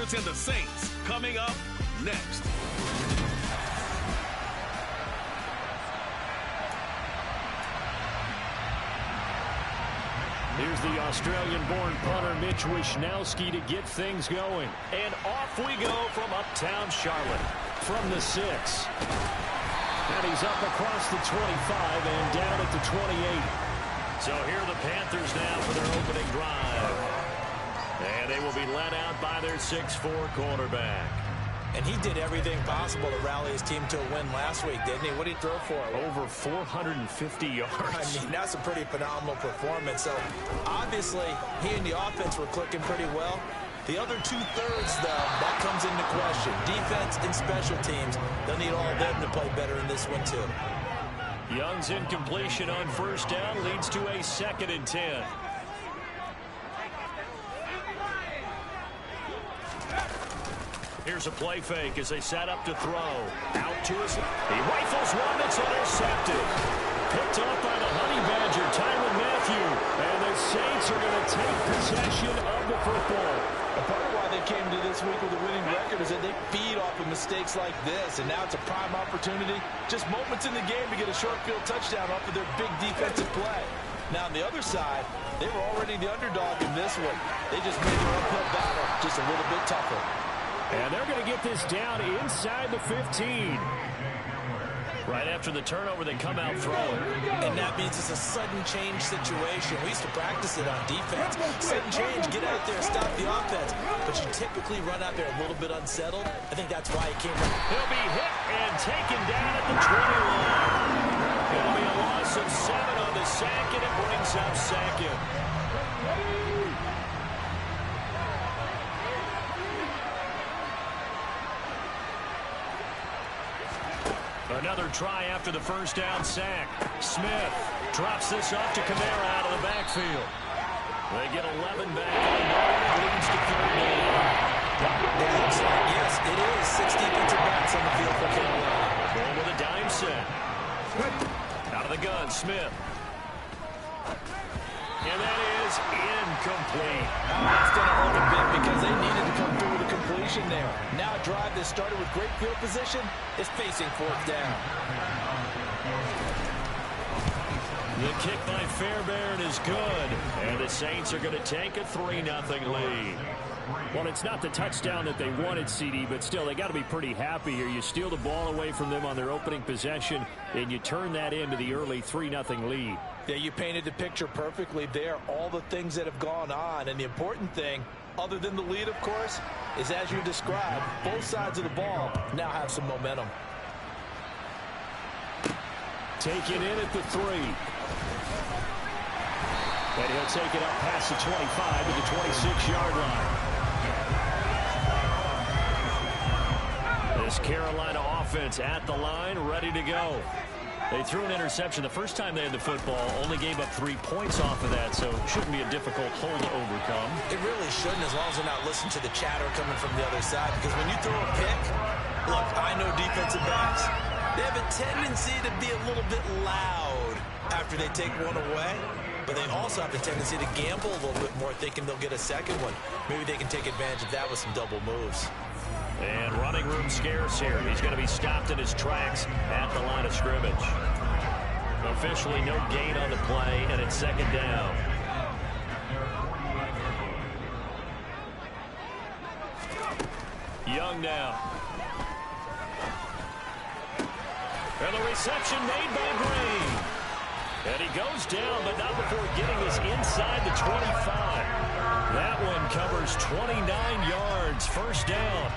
Panthers and the Saints coming up next. Here's the Australian-born punter Mitch Wishnowsky to get things going. And off we go from uptown Charlotte. From the 6. And he's up across the 25 and down at the 28. So here are the Panthers now for their opening drive. And they will be led out by their 6'4 quarterback. And he did everything possible to rally his team to a win last week, didn't he? What did he throw for? Over 450 yards. I mean, that's a pretty phenomenal performance. So, obviously, he and the offense were clicking pretty well. The other two-thirds, though, that comes into question. Defense and special teams, they'll need all of them to play better in this one, too. Young's incompletion on first down leads to a 2nd and 10. Here's a play fake as they set up to throw. Out to his... He rifles one that's intercepted. Picked up by the Honey Badger, Tyrann Mathieu. And the Saints are going to take possession of the football. Part of why they came to this week with a winning record is that they feed off of mistakes like this. And now it's a prime opportunity. Just moments in the game to get a short field touchdown off of their big defensive play. Now, on the other side, they were already the underdog in this one. They just made their uphill battle just a little bit tougher. And they're going to get this down inside the 15. Right after the turnover, they come out throwing. And that means it's a sudden change situation. We used to practice it on defense. Sudden change, get out there, stop the offense. But you typically run out there a little bit unsettled. I think that's why he came from. He'll be hit and taken down at the 20 line. It'll be a loss of 7 on the sack, and it brings up 2nd. Another try after the first down sack. Smith drops this off to Kamara out of the backfield. They get 11 back. It leads to 3rd down. It looks like, yes, it is 6 defensive backs on the field for Carolina. Going with a dime set. Out of the gun, Smith. And that is incomplete. That's going to hurt a bit because they needed to come through with a completion there. Now a drive that started with great field position is facing 4th down. The kick by Fairbairn is good. And the Saints are going to take a 3-0 lead. Well, it's not the touchdown that they wanted, CD, but still, they got to be pretty happy here. You steal the ball away from them on their opening possession, and you turn that into the early 3-0 lead. Yeah, you painted the picture perfectly there. All the things that have gone on, and the important thing, other than the lead, of course, is as you described, both sides of the ball now have some momentum. Taken in at the 3. And he'll take it up past the 25 to the 26-yard line. This Carolina offense at the line, ready to go. They threw an interception the first time they had the football, only gave up 3 points off of that, so it shouldn't be a difficult hole to overcome. It really shouldn't, as long as they're not listening to the chatter coming from the other side, because when you throw a pick, look, I know defensive backs, they have a tendency to be a little bit loud after they take one away, but they also have a tendency to gamble a little bit more, thinking they'll get a second one. Maybe they can take advantage of that with some double moves. And running room scarce here. He's going to be stopped in his tracks at the line of scrimmage. Officially no gain on the play, and it's 2nd down. Young now. And the reception made by Green. And he goes down, but not before getting us inside the 25. That one covers 29 yards. 1st down.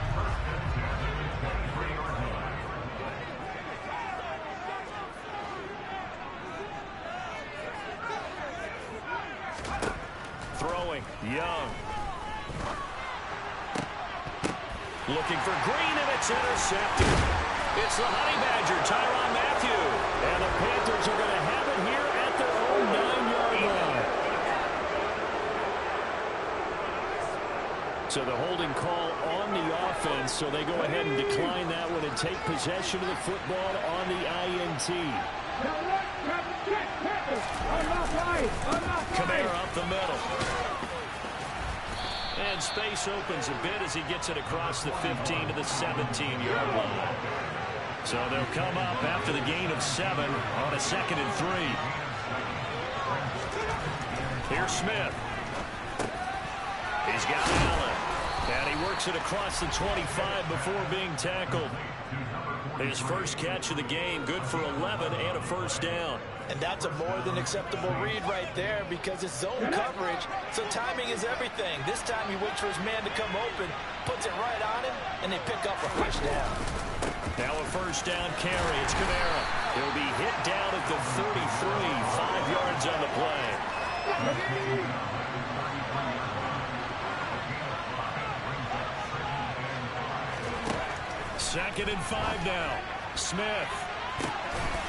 Throwing, Young. Looking for Green, and it's intercepted. It's the Honey Badger, Tyrann Mathieu. And the Panthers are going to have it here at their own 9-yard line. So the holding call on the offense, so they go ahead and decline that one and take possession of the football on the INT. Kamara up the middle. And space opens a bit as he gets it across the 15 to the 17-yard line. So they'll come up after the gain of 7 on a 2nd and 3. Here's Smith. He's got Allen. And he works it across the 25 before being tackled. His first catch of the game, good for 11 and a first down. And that's a more than acceptable read right there because it's zone coverage, so timing is everything. This time he waits for his man to come open, puts it right on him, and they pick up a first down. Now a first down carry. It's Kamara. He'll be hit down at the 33, 5 yards on the play. Second and 5 now. Smith.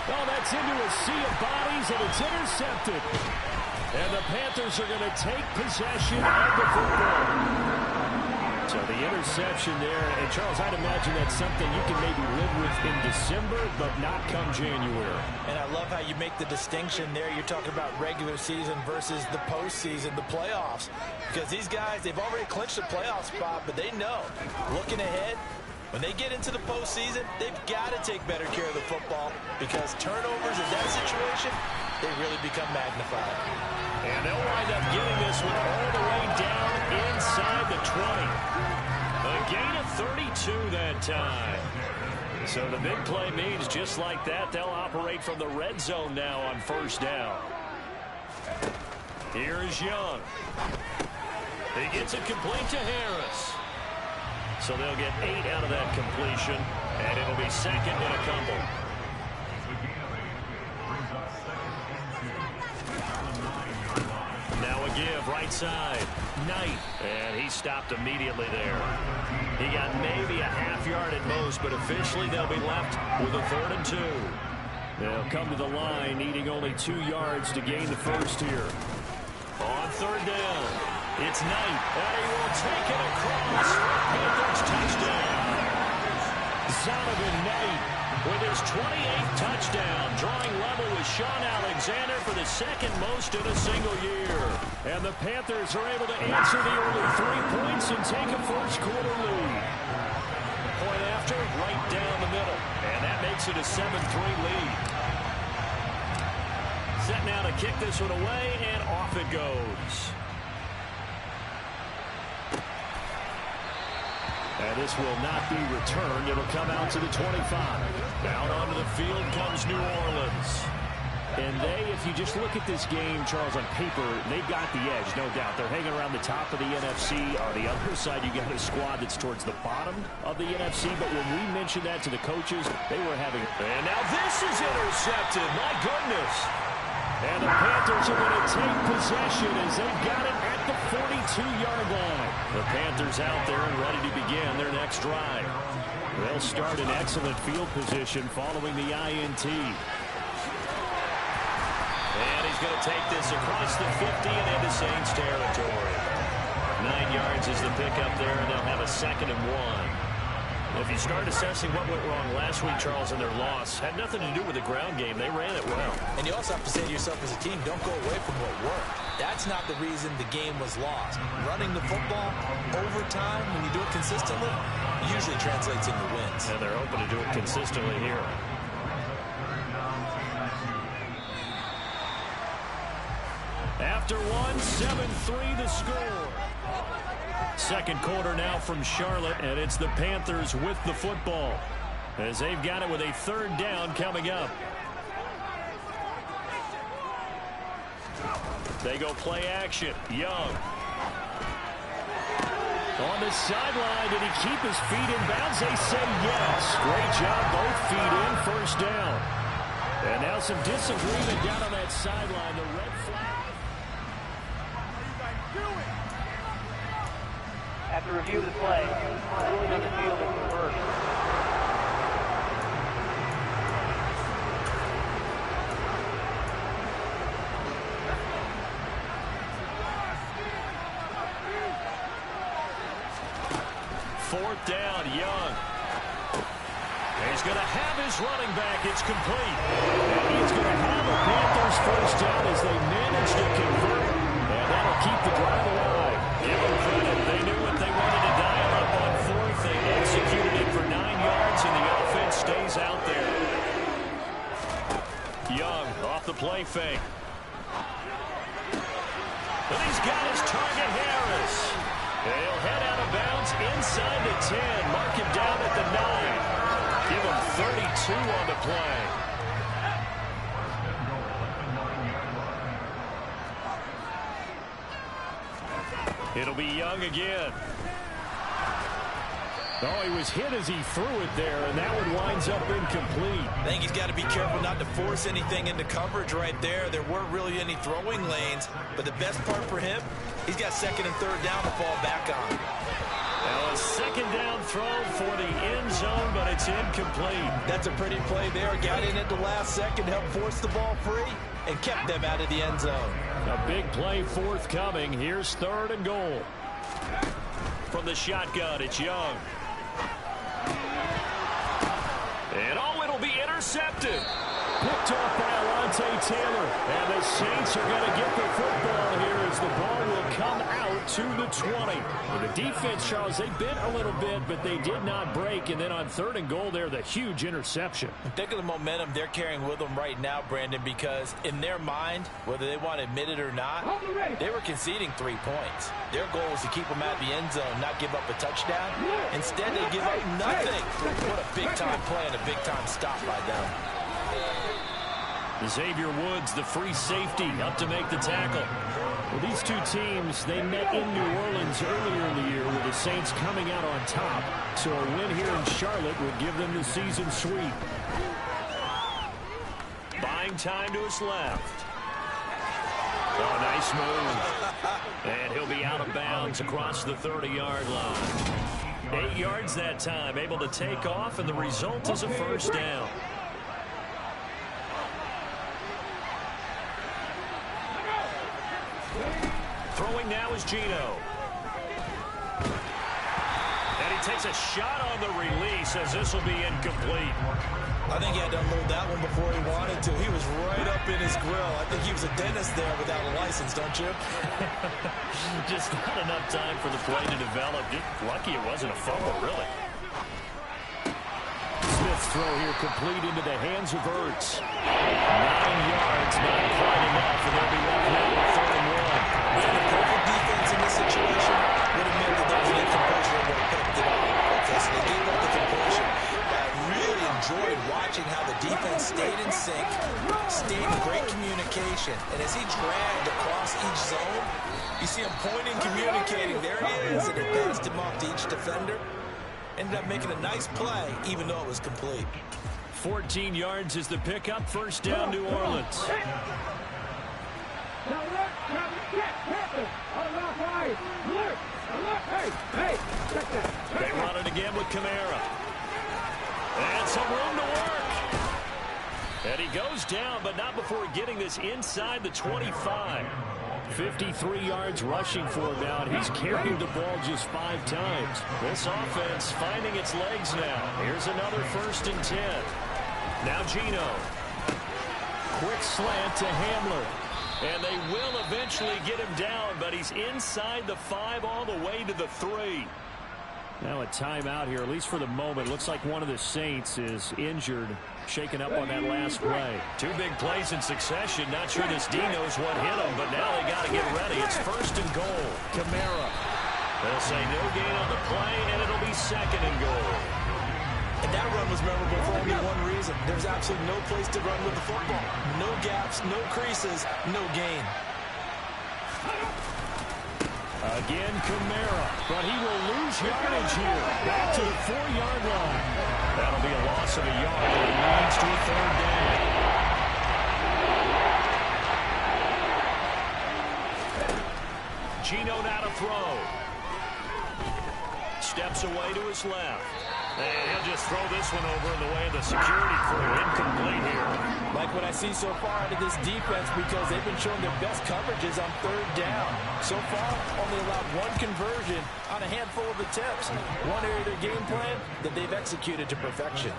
Oh, that's into a sea of bodies, and it's intercepted. And the Panthers are going to take possession of the football. So the interception there, and Charles, I'd imagine that's something you can maybe live with in December, but not come January. And I love how you make the distinction there. You're talking about regular season versus the postseason, the playoffs. Because these guys, they've already clinched a playoff spot, but they know, looking ahead, when they get into the postseason, they've got to take better care of the football because turnovers in that situation, they really become magnified. And they'll wind up getting this one all the way down inside the 20. A gain of 32 that time. So the big play means just like that, they'll operate from the red zone now on first down. Here is Young. He gets it complete to Harris. So they'll get 8 out of that completion, and it'll be second and a couple. Now a give, right side. Knight, and he stopped immediately there. He got maybe a half yard at most, but officially they'll be left with a 3rd and 2. They'll come to the line, needing only 2 yards to gain the first here. On 3rd down. It's Knight, and he will take it across. Panthers touchdown. Zonovan Knight with his 28th touchdown, drawing level with Sean Alexander for the 2nd most in a single year. And the Panthers are able to answer the early 3 points and take a first-quarter lead. Point after, right down the middle, and that makes it a 7-3 lead. Set now to kick this one away, and off it goes. And this will not be returned. It'll come out to the 25. Down onto the field comes New Orleans. And they, if you just look at this game, Charles, on paper, they've got the edge, no doubt. They're hanging around the top of the NFC. On the other side, you got a squad that's towards the bottom of the NFC. But when we mentioned that to the coaches, they were having... And now this is intercepted. My goodness. And the Panthers are going to take possession as they've got it at the 42-yard line. The Panthers out there and ready to begin their next drive. They'll start in excellent field position following the INT. And he's going to take this across the 50 and into Saints territory. 9 yards is the pickup there, and they'll have a 2nd and 1. If you start assessing what went wrong last week, Charles, in their loss, had nothing to do with the ground game. They ran it well. And you also have to say to yourself as a team, don't go away from what worked. That's not the reason the game was lost. Running the football over time, when you do it consistently, usually translates into wins. And they're open to do it consistently here. After one, 7-3 the score. Second quarter now from Charlotte, and it's the Panthers with the football as they've got it with a 3rd down coming up. They go play action. Young. On the sideline, did he keep his feet in bounds? They say yes. Great job, both feet in, first down. And now some disagreement down on that sideline. The red flag. After review of the play, ruling on the field is reversed. Fourth down, Young. He's going to have his running back. It's complete. And he's going to have a Panthers first down as they manage to convert. And that'll keep the drive alive. Give them credit. They play fake. And he's got his target, Harris. He'll head out of bounds inside the 10. Mark him down at the 9. Give him 32 on the play. It'll be Young again. Oh, he was hit as he threw it there, and that one winds up incomplete. I think he's got to be careful not to force anything into coverage right there. There weren't really any throwing lanes, but the best part for him, he's got second and third down to fall back on. Now a second down throw for the end zone, but it's incomplete. That's a pretty play there. Got in at the last second, helped force the ball free, and kept them out of the end zone. A big play forthcoming. Here's third and goal. From the shotgun, it's Young. And oh, it'll be intercepted. Picked off by Alontae Taylor. And the Saints are going to get the football here as the ball will come out to the 20. And the defense, Charles, they bent a little bit, but they did not break. And then on third and goal there, the huge interception. Think of the momentum they're carrying with them right now, Brandon, because in their mind, whether they want to admit it or not, they were conceding 3 points. Their goal was to keep them out of the end zone, not give up a touchdown. Instead, they give up nothing. What a big-time play and a big-time stop by them. Xavier Woods, the free safety, up to make the tackle. Well, these two teams, they met in New Orleans earlier in the year with the Saints coming out on top. So a win here in Charlotte would give them the season sweep. Buying time to his left. Oh, nice move. And he'll be out of bounds across the 30-yard line. 8 yards that time, able to take off, and the result is a first down. Throwing now is Geno. And he takes a shot on the release as this will be incomplete. I think he had to unload that one before he wanted to. He was right up in his grill. I think he was a dentist there without a license, don't you? Just not enough time for the play to develop. Just lucky it wasn't a fumble, really. Smith's throw here complete into the hands of Ertz. 9 yards, not quite enough, and they'll be left now with 3rd and 1. Yeah, the perfect defense in this situation would have meant that there was an incompletion that would have picked it up. Okay, so they gave up the completion. I really enjoyed watching how the defense stayed in sync, stayed in great communication, and as he dragged across each zone, you see him pointing, communicating. There he is, and it passed him off to each defender. Ended up making a nice play, even though it was complete. 14 yards is the pickup. First down, New Orleans. They run it again with Kamara. And some room to work. And he goes down, but not before getting this inside the 25. 53 yards rushing for him now, and he's carried the ball just 5 times. This offense finding its legs now. Here's another 1st and 10. Now Geno. Quick slant to Hamler. And they will eventually get him down, but he's inside the 5 all the way to the 3. Now a timeout here, at least for the moment. Looks like one of the Saints is injured, shaken up on that last play. 2 big plays in succession. Not sure this D knows what hit him, but now they got to get ready. It's 1st and goal. Kamara. They'll say no gain on the play, and it'll be 2nd and goal. And that run was memorable for only one reason. There's absolutely no place to run with the football. No gaps, no creases, no gain. Again, Kamara, but he will lose yardage here. Back to the 4-yard line. That'll be a loss of a yard, and it leads to a 3rd down. Geno now to throw. Steps away to his left. And he'll just throw this one over in the way of the security crew. Incomplete here. Like what I see so far out of this defense, because they've been showing their best coverages on 3rd down. So far, only allowed 1 conversion on a handful of attempts. One area of their game plan that they've executed to perfection.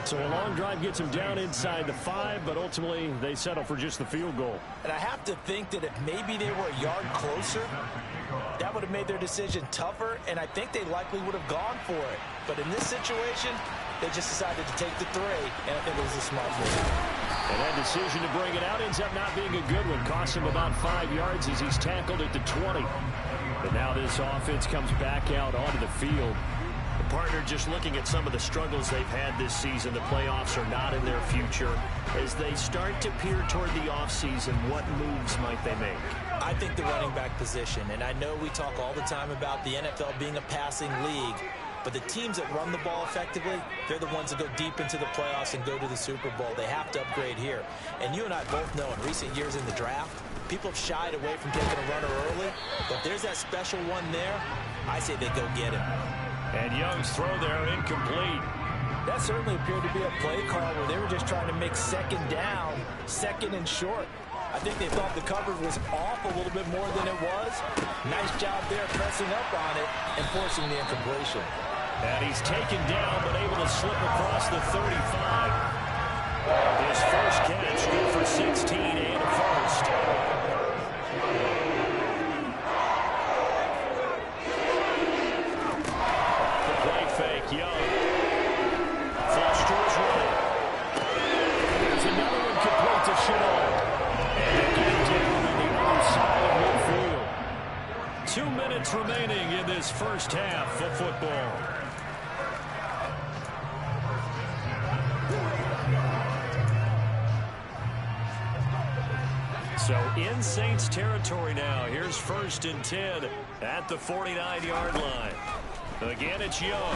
So a long drive gets them down inside the 5, but ultimately they settle for just the field goal. And I have to think that if maybe they were a yard closer, that would have made their decision tougher, and I think they likely would have gone for it. But in this situation, they just decided to take the 3, and I think it was a smart move. And that decision to bring it out ends up not being a good one. Costs him about 5 yards as he's tackled at the 20. But now this offense comes back out onto the field. The partner just looking at some of the struggles they've had this season. The playoffs are not in their future. As they start to peer toward the offseason, what moves might they make? I think the running back position, and I know we talk all the time about the NFL being a passing league, but the teams that run the ball effectively, they're the ones that go deep into the playoffs and go to the Super Bowl. They have to upgrade here. And you and I both know in recent years in the draft, people have shied away from taking a runner early, but if there's that special one there, I say they go get him. And Young's throw there incomplete. That certainly appeared to be a play call where they were just trying to make second down, second and short. I think they thought the coverage was off a little bit more than it was. Nice job there pressing up on it and forcing the incompletion. And he's taken down but able to slip across the 35. His first catch, good for 16 and a first. The play fake, Young. Flush to his right. There's another one complete to Chanel. And they get it down on the other side of midfield. 2 minutes remaining in this first half of football. So in Saints territory now. Here's 1st and 10 at the 49-yard line. Again, it's Young.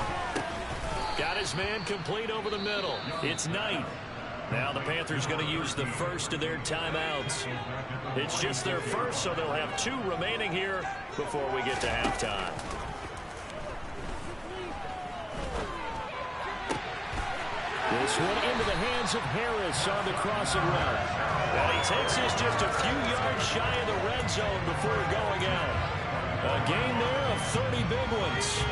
Got his man complete over the middle. It's Knight. Now the Panthers going to use the first of their timeouts. It's just their first, so they'll have 2 remaining here before we get to halftime. This one into the hands of Harris on the crossing route. And he takes this just a few yards shy of the red zone before going out. A gain there of 30 big ones.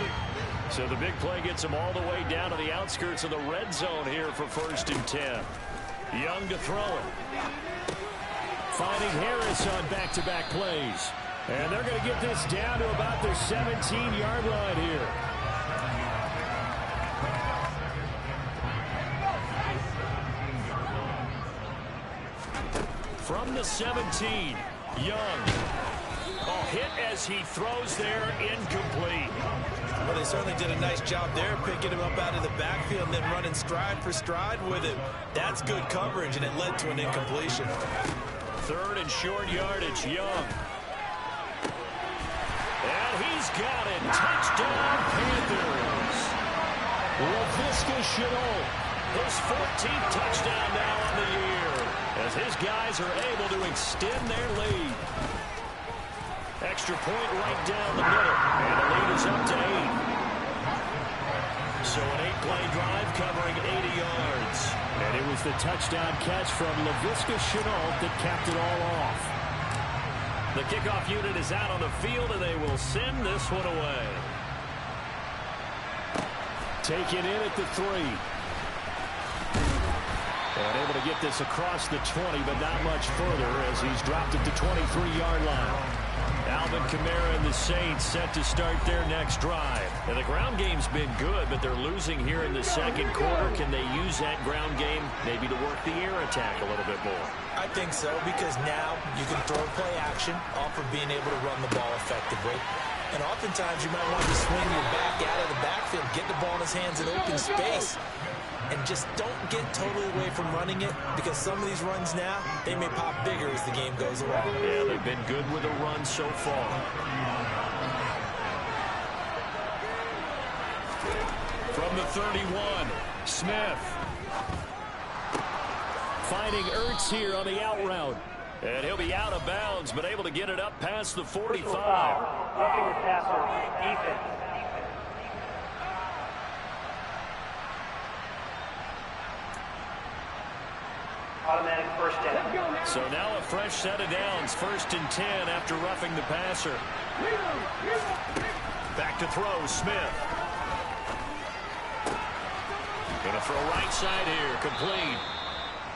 So the big play gets him all the way down to the outskirts of the red zone here for 1st and 10. Young to throw it. Finding Harris on back-to-back plays. And they're going to get this down to about their 17-yard line here. From the 17, Young. Oh, hit as he throws there, incomplete. Well, they certainly did a nice job there, picking him up out of the backfield and then running stride for stride with him. That's good coverage, and it led to an incompletion. 3rd and short yardage, Young. And he's got it. Touchdown, Panthers. LaVisca Chenault, his 14th touchdown now on the year, as his guys are able to extend their lead. Extra point right down the middle, and the lead is up to 8. So an 8-play drive covering 80 yards. And it was the touchdown catch from LaVisca Chenault that capped it all off. The kickoff unit is out on the field, and they will send this one away. Taken in at the 3. And able to get this across the 20, but not much further as he's dropped at the 23-yard line. Alvin Kamara and the Saints set to start their next drive. And the ground game's been good, but they're losing here in the second quarter. Can they use that ground game maybe to work the air attack a little bit more? I think so, because now you can throw play action off of being able to run the ball effectively. And oftentimes you might want to swing your back out of the backfield, get the ball in his hands in open space. And just don't get totally away from running it, because some of these runs now, they may pop bigger as the game goes along. Yeah, they've been good with a run so far. From the 31, Smith. Finding Ertz here on the out route. And he'll be out of bounds, but able to get it up past the 45. Roughing the passer, defense. Automatic 1st down. So now a fresh set of downs. 1st and 10 after roughing the passer. Back to throw, Smith. Gonna throw right side here, complete.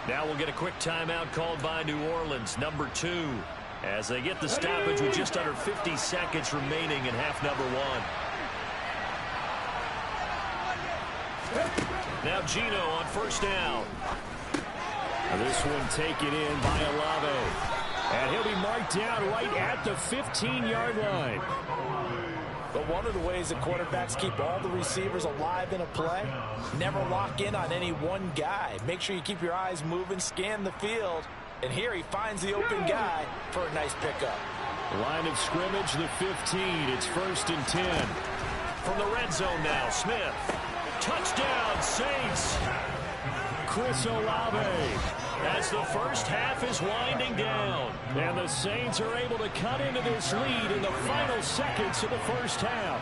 Now we'll get a quick timeout called by New Orleans, number 2, as they get the stoppage with just under 50 seconds remaining in half number 1. Now Gino on 1st down. This one taken in by Olave. And he'll be marked down right at the 15-yard line. But one of the ways that quarterbacks keep all the receivers alive in a play, never lock in on any one guy. Make sure you keep your eyes moving, scan the field. And here he finds the open guy for a nice pickup. Line of scrimmage, the 15. It's 1st and 10. From the red zone now, Smith. Touchdown, Saints. Chris Olave. As the first half is winding down. And the Saints are able to cut into this lead in the final seconds of the first half.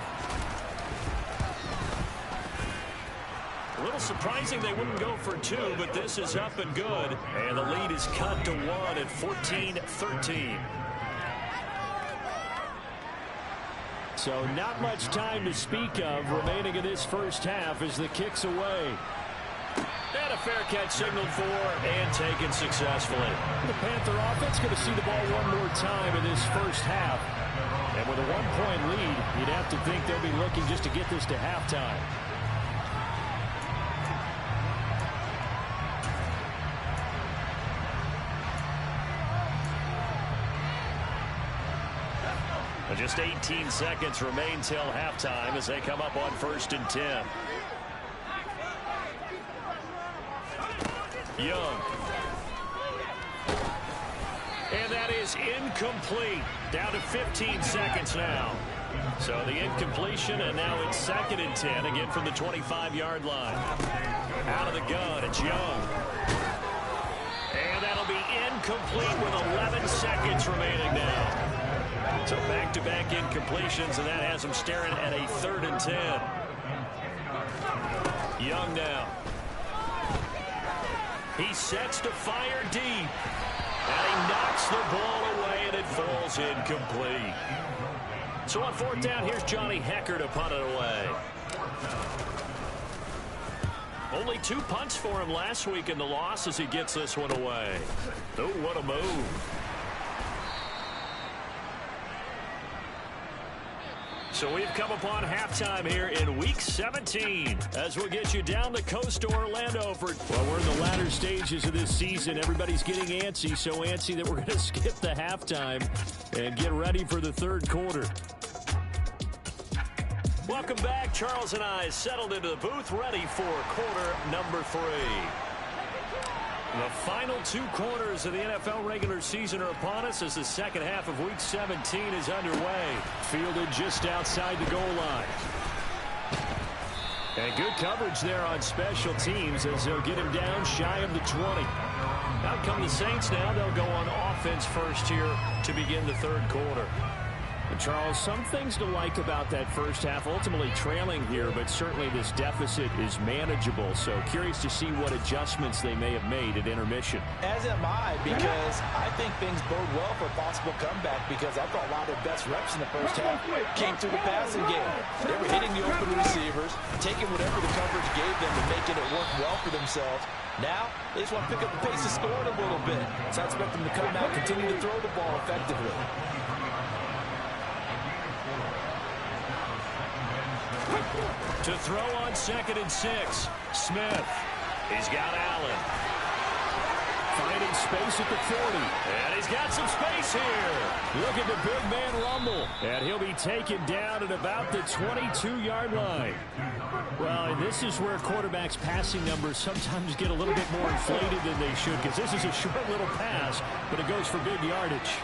A little surprising they wouldn't go for 2, but this is up and good. And the lead is cut to 1 at 14-13. So not much time to speak of remaining in this first half as the kick's away. And a fair catch signaled for and taken successfully. The Panther offense going to see the ball one more time in this first half. And with a 1-point lead, you'd have to think they'll be looking just to get this to halftime. Just 18 seconds remain till halftime as they come up on 1st and 10. Young. And that is incomplete. Down to 15 seconds now. So the incompletion, and now it's 2nd and 10, again from the 25-yard line. Out of the gun, it's Young. And that'll be incomplete with 11 seconds remaining now. So back-to-back incompletions, and that has him staring at a 3rd and 10. Young now. He sets to fire deep. And he knocks the ball away, and it falls incomplete. So on 4th down, here's Johnny Hecker to punt it away. Only 2 punts for him last week in the loss as he gets this one away. Oh, what a move. So we've come upon halftime here in Week 17 as we'll get you down the coast to Orlando for, well, we're in the latter stages of this season. Everybody's getting antsy, so antsy that we're going to skip the halftime and get ready for the 3rd quarter. Welcome back. Charles and I settled into the booth ready for quarter number 3. The final 2 quarters of the NFL regular season are upon us as the second half of Week 17 is underway. Fielded just outside the goal line. And good coverage there on special teams as they'll get him down shy of the 20. Out come the Saints now. They'll go on offense first here to begin the 3rd quarter. Charles, some things to like about that first half, ultimately trailing here, but certainly this deficit is manageable. So curious to see what adjustments they may have made at intermission. As am I, because I think things bode well for a possible comeback, because I thought a lot of their best reps in the first half came through the passing game. They were hitting the open receivers, taking whatever the coverage gave them and making it work well for themselves. Now, they just want to pick up the pace of scoring a little bit. So I expect them to come out and continue to throw the ball effectively. To throw on 2nd and 6. Smith. He's got Allen. Finding space at the 40. And he's got some space here. Look at the big man rumble. And he'll be taken down at about the 22-yard line. Well, and this is where quarterbacks' passing numbers sometimes get a little bit more inflated than they should, because this is a short little pass, but it goes for big yardage.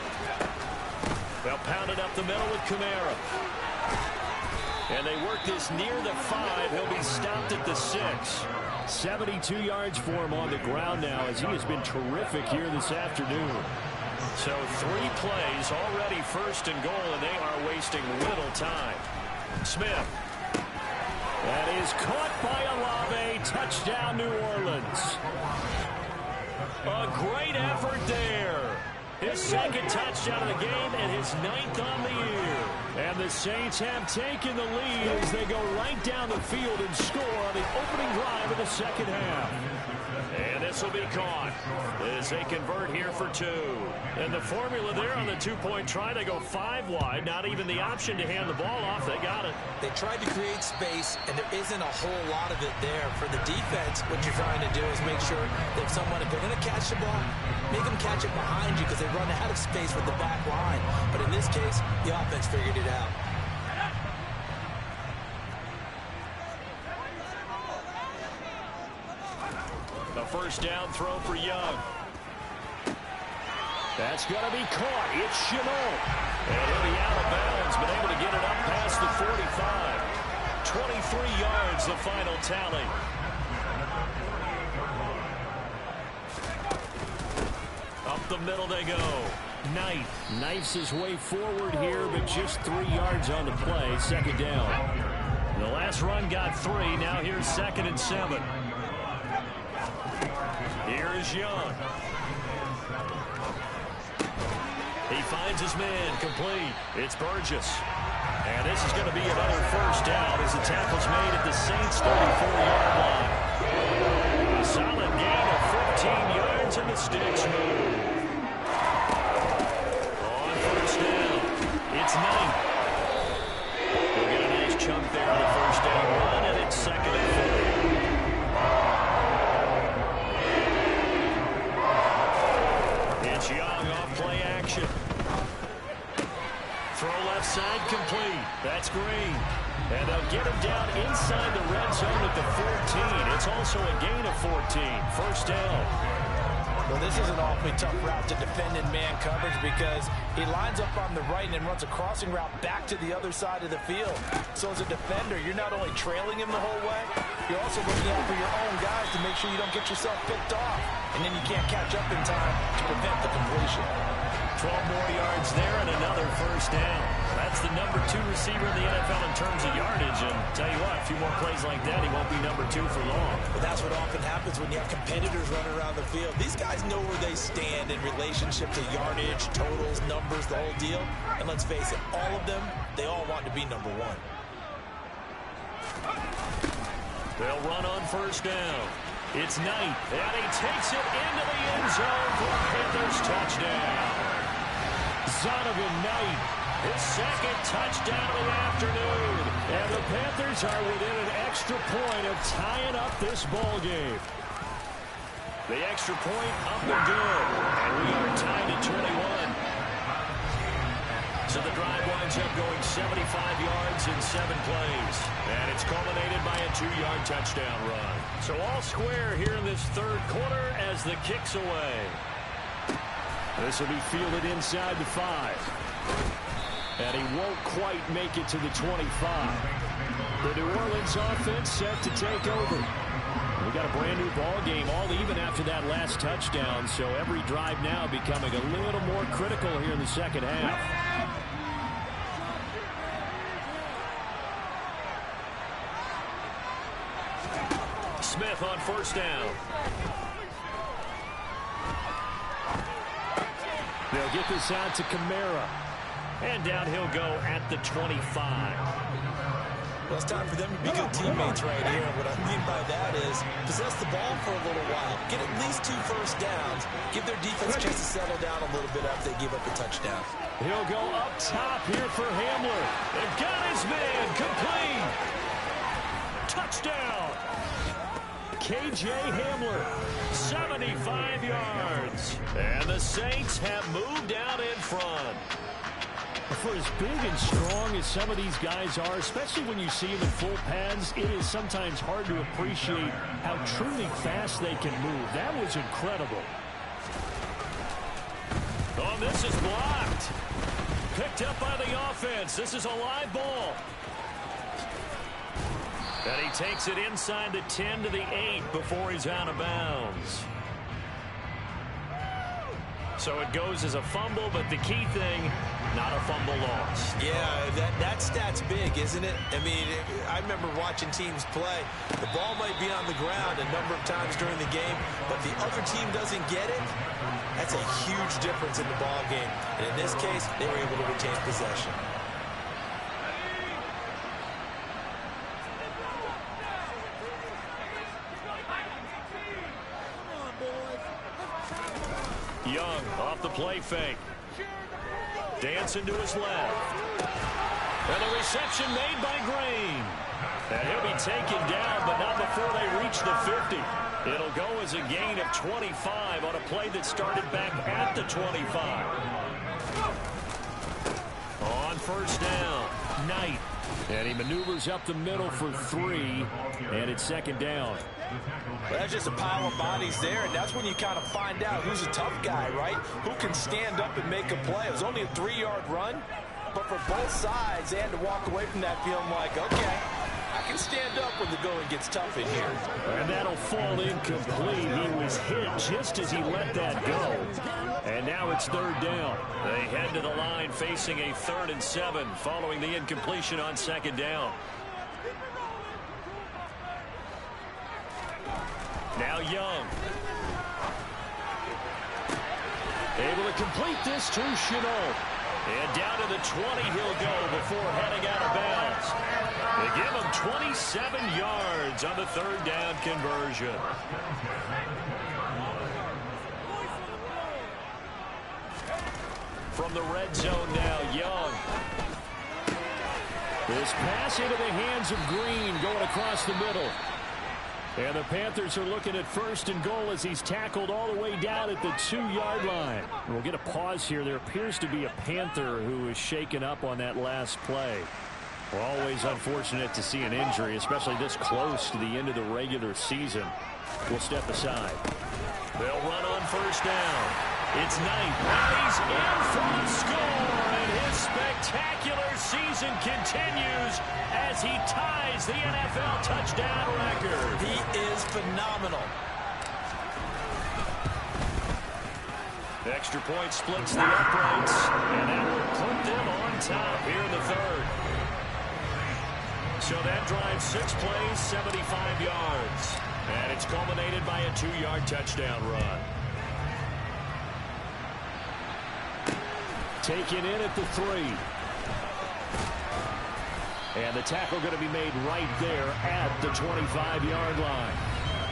They'll pound it up the middle with Kamara. And they work this near the 5. He'll be stopped at the 6. 72 yards for him on the ground now as he has been terrific here this afternoon. So 3 plays already 1st and goal, and they are wasting little time. Smith. That is caught by Olave. Touchdown, New Orleans. A great effort there. His 2nd touchdown of the game and his 9th on the year. And the Saints have taken the lead as they go right down the field and score on the opening drive of the second half. And this will be caught as they convert here for two. And the formula there on the two-point try to go 5 wide. Not even the option to hand the ball off. They got it. They tried to create space, and there isn't a whole lot of it there. For the defense, what you're trying to do is make sure that if they're going to catch the ball, make them catch it behind you because they run out of space with the back line. But in this case, the offense figured it out. A first down throw for Young. That's going to be caught. It's Chenault. And he'll be out of bounds, but able to get it up past the 45. 23 yards, the final tally. Up the middle they go. Knight knifes his way forward here, but just 3 yards on the play. Second down. The last run got 3. Now here's 2nd and 7. Here is Young. He finds his man, complete. It's Burgess. And this is going to be another first down as the tackle's made at the Saints' 34-yard line. A solid gain of 15 yards and the sticks move. On first down, it's Knight. He'll get a nice chunk there on the first down run, and it's 2nd and 4. It's Young off play action. Throw left side complete. That's Green. And they'll get him down inside the red zone at the 14. It's also a gain of 14. First down. Well, this is an awfully tough route to defend in man coverage because he lines up on the right and then runs a crossing route back to the other side of the field. So as a defender, you're not only trailing him the whole way, you're also looking out for your own guys to make sure you don't get yourself picked off. And then you can't catch up in time to prevent the completion. 12 more yards there and another first down. That's the number 2 receiver in the NFL in terms of yardage. And tell you what, a few more plays like that, he won't be number 2 for long. But that's what often happens when you have competitors running around the field. These guys know where they stand in relationship to yardage, totals, numbers, the whole deal. And let's face it, all of them, they all want to be number 1. They'll run on first down. It's Knight, and he takes it into the end zone for a Panthers touchdown. Zonovan Knight, his 2nd touchdown of the afternoon. And the Panthers are within an extra point of tying up this ball game. The extra point up and good. And we are tied at 21. So the drive winds up going 75 yards in 7 plays. And it's culminated by a 2-yard touchdown run. So all square here in this third quarter as the kick's away. This will be fielded inside the 5. And he won't quite make it to the 25. The New Orleans offense set to take over. We got a brand new ball game, all even after that last touchdown. So every drive now becoming a little more critical here in the second half. Smith on first down. They'll get this out to Kamara. And down he'll go at the 25. Well, it's time for them to be good teammates right here. What I mean by that is possess the ball for a little while. Get at least 2 first downs. Give their defense a chance to settle down a little bit after they give up a touchdown. He'll go up top here for Hamler. They've got his man complete. Touchdown. K.J. Hamler, 75 yards. And the Saints have moved out in front. For as big and strong as some of these guys are, especially when you see them in full pads, it is sometimes hard to appreciate how truly fast they can move. That was incredible. Oh, this is blocked. Picked up by the offense. This is a live ball. And he takes it inside the 10 to the 8 before he's out of bounds. So it goes as a fumble, but the key thing, not a fumble loss. Yeah, that stat's big, isn't it? I mean, I remember watching teams play. The ball might be on the ground a number of times during the game, but the other team doesn't get it. That's a huge difference in the ball game. And in this case, they were able to retain possession. Young off the play fake. Dancing to his left. And the reception made by Green. And he'll be taken down, but not before they reach the 50. It'll go as a gain of 25 on a play that started back at the 25. On first down, Knight. And he maneuvers up the middle for 3, and it's second down. Well, that's just a pile of bodies there, and that's when you kind of find out who's a tough guy, right? Who can stand up and make a play. It was only a 3-yard run, but for both sides, they had to walk away from that feeling like, okay, I can stand up when the going gets tough in here. And that'll fall incomplete. He was hit just as he let that go. And now it's third down. They head to the line facing a 3rd and 7 following the incompletion on second down. Now Young. Able to complete this to Chenault. And down to the 20 he'll go before heading out of bounds. They give him 27 yards on the 3rd down conversion. From the red zone now, Young. This pass into the hands of Green going across the middle. And the Panthers are looking at 1st and goal as he's tackled all the way down at the 2-yard line. We'll get a pause here. There appears to be a Panther who is shaken up on that last play. We're always unfortunate to see an injury, especially this close to the end of the regular season. We'll step aside. They'll run on first down. It's Knight. He's in for the score, and his spectacular season continues as he ties the NFL touchdown record. He is phenomenal. The extra point splits the uprights, and that will put them on top here in the 3rd. So that drive 6 plays, 75 yards. And it's culminated by a 2-yard touchdown run. Taken in at the 3. And the tackle going to be made right there at the 25-yard line.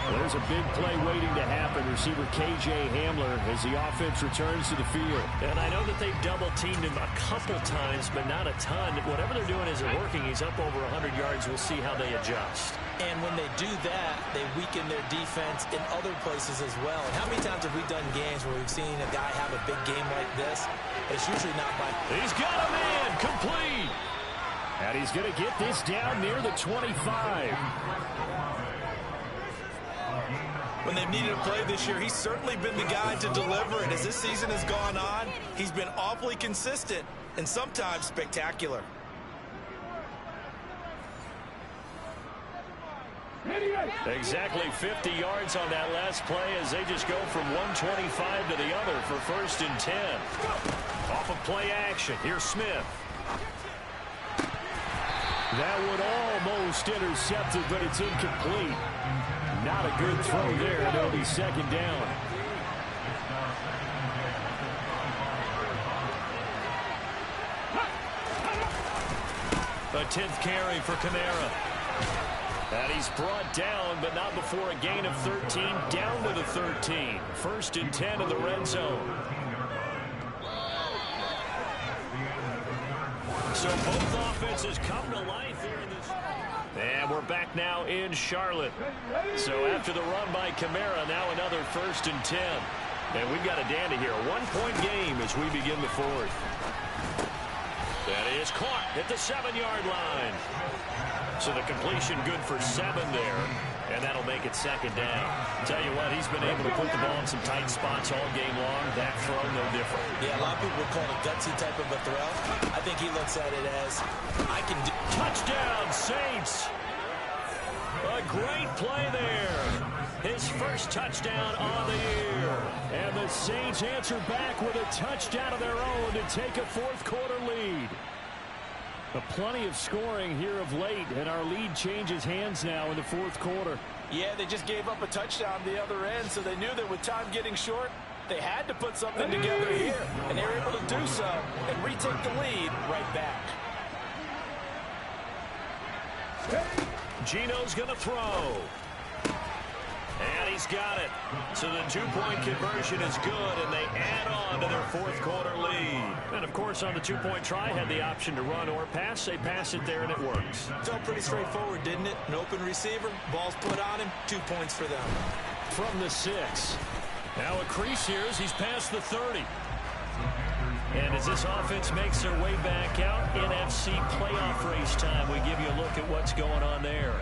Well, there's a big play waiting to happen. Receiver K.J. Hamler as the offense returns to the field. And I know that they've double-teamed him a couple times, but not a ton. Whatever they're doing isn't working. He's up over 100 yards. We'll see how they adjust. And when they do that, they weaken their defense in other places as well. And how many times have we done games where we've seen a guy have a big game like this? It's usually not by... He's got a man complete. And he's going to get this down near the 25. When they've needed a play this year, he's certainly been the guy to deliver. And as this season has gone on, he's been awfully consistent and sometimes spectacular. Exactly 50 yards on that last play as they just go from 125 to the other for 1st and 10. Off of play action. Here's Smith. That would almost intercept it, but it's incomplete. Not a good throw there, and it'll be second down. A 10th carry for Kamara. And he's brought down, but not before a gain of 13, down to the 13. 1st and 10 in the red zone. So both offenses come to life here in this. And we're back now in Charlotte. So after the run by Kamara, now another 1st and 10. And we've got a dandy here. A 1-point game as we begin the 4th. That is caught at the 7-yard line. So the completion good for 7 there. And that'll make it second down. Tell you what, he's been able to put the ball in some tight spots all game long. That throw, no different. Yeah, a lot of people would call it a gutsy type of a throw. I think he looks at it as, I can do... Touchdown, Saints! A great play there. His first touchdown on the year. And the Saints answer back with a touchdown of their own to take a 4th quarter lead. Plenty of scoring here of late, and our lead changes hands now in the 4th quarter. Yeah, they just gave up a touchdown the other end, so they knew that with time getting short, they had to put something together here, and they were able to do so and retake the lead right back. Gino's going to throw. And And he's got it. So the two-point conversion is good, and they add on to their fourth-quarter lead. And, of course, on the two-point try, had the option to run or pass. They pass it there, and it works. Felt pretty straightforward, didn't it? An open receiver, ball's put on him, 2 points for them. From the 6. Now a crease here as he's past the 30. And as this offense makes their way back out, NFC playoff race time, we give you a look at what's going on there.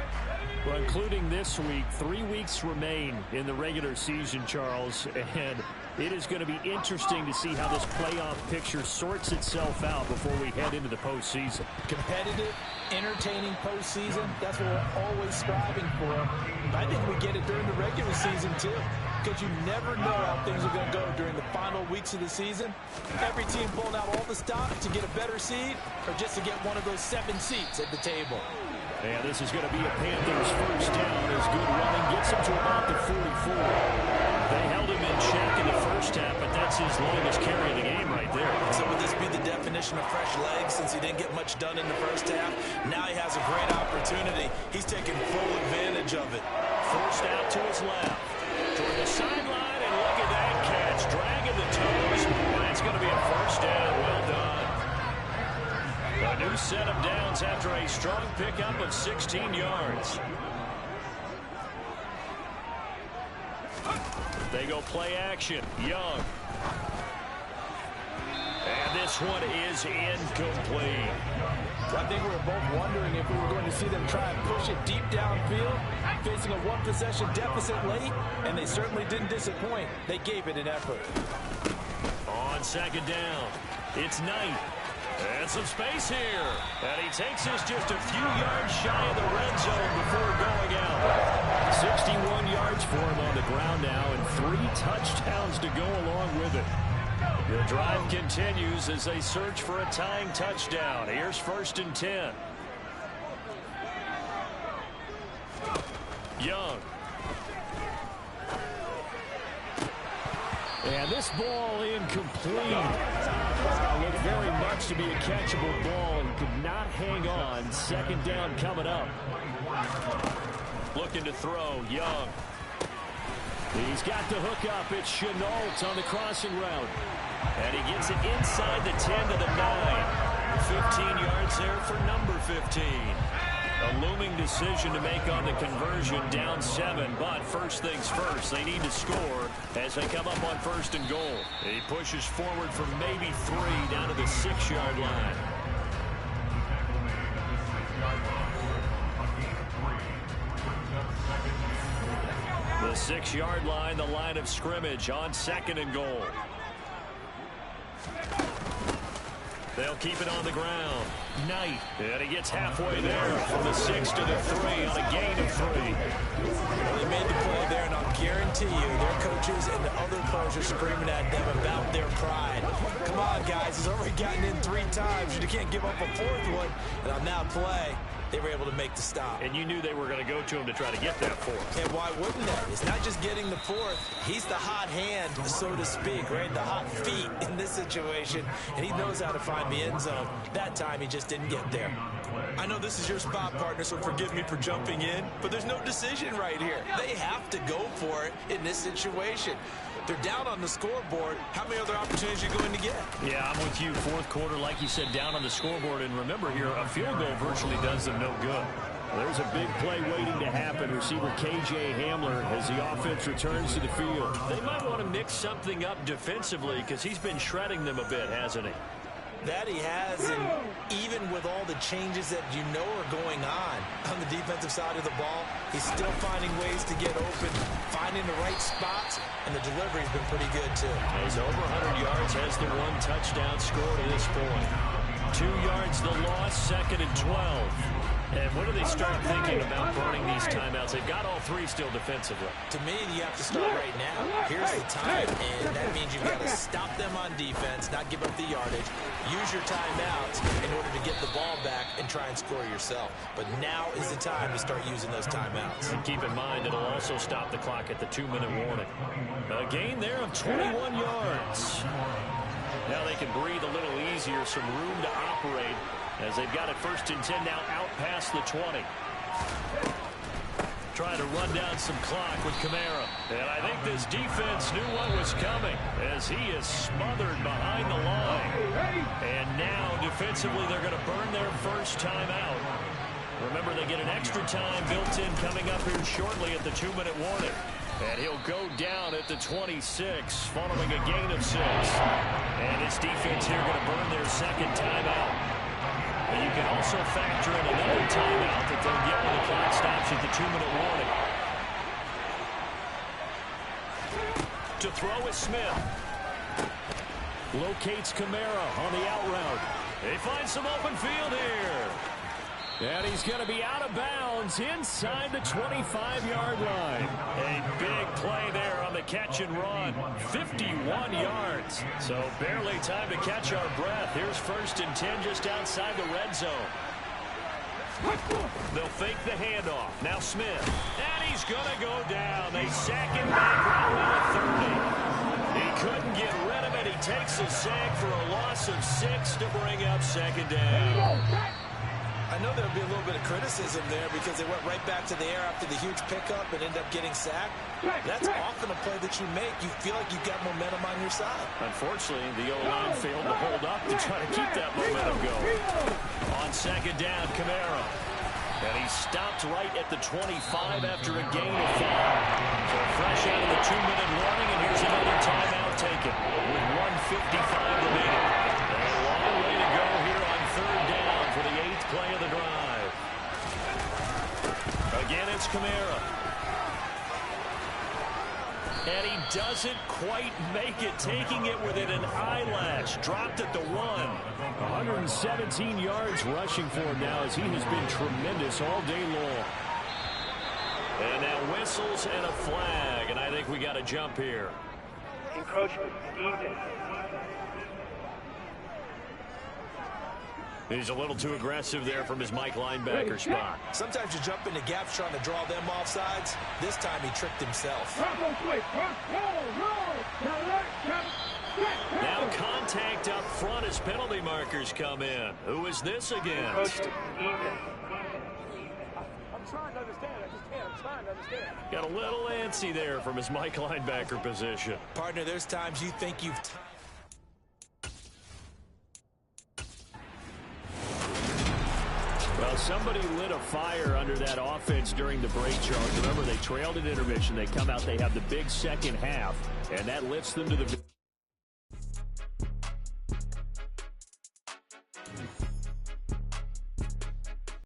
Well, including this week, 3 weeks remain in the regular season, Charles, and it is going to be interesting to see how this playoff picture sorts itself out before we head into the postseason. Competitive, entertaining postseason, that's what we're always striving for. I think we get it during the regular season, too, because you never know how things are going to go during the final weeks of the season. Every team pulling out all the stops to get a better seed or just to get one of those 7 seats at the table. And this is going to be a Panthers first down as good running gets him to about the 44. They held him in check in the first half, but that's his longest carry of the game right there. So would this be the definition of fresh legs since he didn't get much done in the first half? Now he has a great opportunity. He's taking full advantage of it. Forced out to his left. Toward the sideline, and look at that catch. Dragging the toes. That's going to be a first down. Well done. A new set of downs after a strong pickup of 16 yards. They go play action. Young. And this one is incomplete. I think we were both wondering if we were going to see them try and push it deep downfield, facing a one-possession deficit late, and they certainly didn't disappoint. They gave it an effort. On second down, it's Knight. And some space here. And he takes us just a few yards shy of the red zone before going out. 61 yards for him on the ground now, and 3 touchdowns to go along with it. The drive continues as they search for a tying touchdown. Here's 1st and 10. Young. And this ball incomplete. Looked very much to be a catchable ball and could not hang on. 2nd down coming up. Looking to throw, Young. He's got the hook up. It's Chenault on the crossing route. And he gets it inside the 10 to the 9. 15 yards there for number 15. A looming decision to make on the conversion, down 7. But first things first, they need to score as they come up on 1st and goal. He pushes forward for maybe 3 down to the 6-yard line. The 6-yard line, the line of scrimmage on 2nd and goal. They'll keep it on the ground. Knight. And he gets halfway there from the 6 to the 3 on a gain of 3. Well, they made the play there, and I'll guarantee you their coaches and the other players are screaming at them about their pride. Come on, guys. He's already gotten in 3 times. You can't give up a 4th one. And on that play, they were able to make the stop. And you knew they were going to go to him to try to get that 4th. And why wouldn't they? It's not just getting the 4th. He's the hot hand, so to speak, right? The hot feet in this situation. And he knows how to find the end zone. That time, he just didn't get there. I know this is your spot, partner, so forgive me for jumping in, but there's no decision right here. They have to go for it in this situation. They're down on the scoreboard. How many other opportunities are you going to get? Yeah, I'm with you. 4th quarter, like you said, down on the scoreboard. And remember here, a field goal virtually does them no good. There's a big play waiting to happen. Receiver K.J. Hamler as the offense returns to the field. They might want to mix something up defensively because he's been shredding them a bit, hasn't he? That he has, and even with all the changes that you know are going on the defensive side of the ball, he's still finding ways to get open, finding the right spots, and the delivery's been pretty good, too. He's over 100 yards, has the 1 touchdown score to this point. 2 yards the loss, 2nd and 12. And when do they start thinking about burning these timeouts? They've got all 3 still defensively. To me, you have to start right now. Here's the time, and that means you've got to stop them on defense, not give up the yardage. Use your timeouts in order to get the ball back and try and score yourself. But now is the time to start using those timeouts. And keep in mind, it'll also stop the clock at the 2-minute warning. A gain there of 21 yards. Now they can breathe a little easier, some room to operate as they've got it 1st and 10 now out past the 20. Trying to run down some clock with Kamara. And I think this defense knew what was coming as he is smothered behind the line. And now defensively they're going to burn their first time out. Remember, they get an extra time built in coming up here shortly at the 2-minute warning. And he'll go down at the 26 following a gain of 6. And his defense here going to burn their second timeout. And you can also factor in another timeout that they'll get when the clock stops at the 2-minute warning. To throw is Smith. Locates Kamara on the out route. They find some open field here. And he's going to be out of bounds inside the 25-yard line. A big play there on the catch and run. 51 yards. So barely time to catch our breath. Here's 1st and 10 just outside the red zone. They'll fake the handoff. Now Smith. And he's going to go down. They sack him back right at 30. He couldn't get rid of it. He takes a sack for a loss of 6 to bring up 2nd down. I know there'll be a little bit of criticism there because they went right back to the air after the huge pickup and ended up getting sacked. That's often a play that you make. You feel like you've got momentum on your side. Unfortunately, the O-line failed to hold up to try to keep that momentum going. On 2nd down, Kamara. And he stopped right at the 25 after a gain of 5. So fresh out of the 2-minute warning, and here's another timeout taken with 1:55 remaining. A long way to go here on 3rd down for the 8th play of the drive. Again, it's Kamara. And he doesn't quite make it, taking it within an eyelash. Dropped at the 1. 117 yards rushing for him now as he has been tremendous all day long. And now whistles and a flag, and I think we got a jump here. Encroachment, defense. He's a little too aggressive there from his Mike linebacker spot. Sometimes you jump into gaps trying to draw them off sides. This time he tricked himself. Now contact up front as penalty markers come in. Who is this against? Encroachment, defense. I'm trying to understand. I just can't. I'm trying to understand. Got a little antsy there from his Mike linebacker position. Partner, there's times you think you've... Well, somebody lit a fire under that offense during the break, Charles. Remember, they trailed at intermission. They come out, they have the big second half, and that lifts them to the...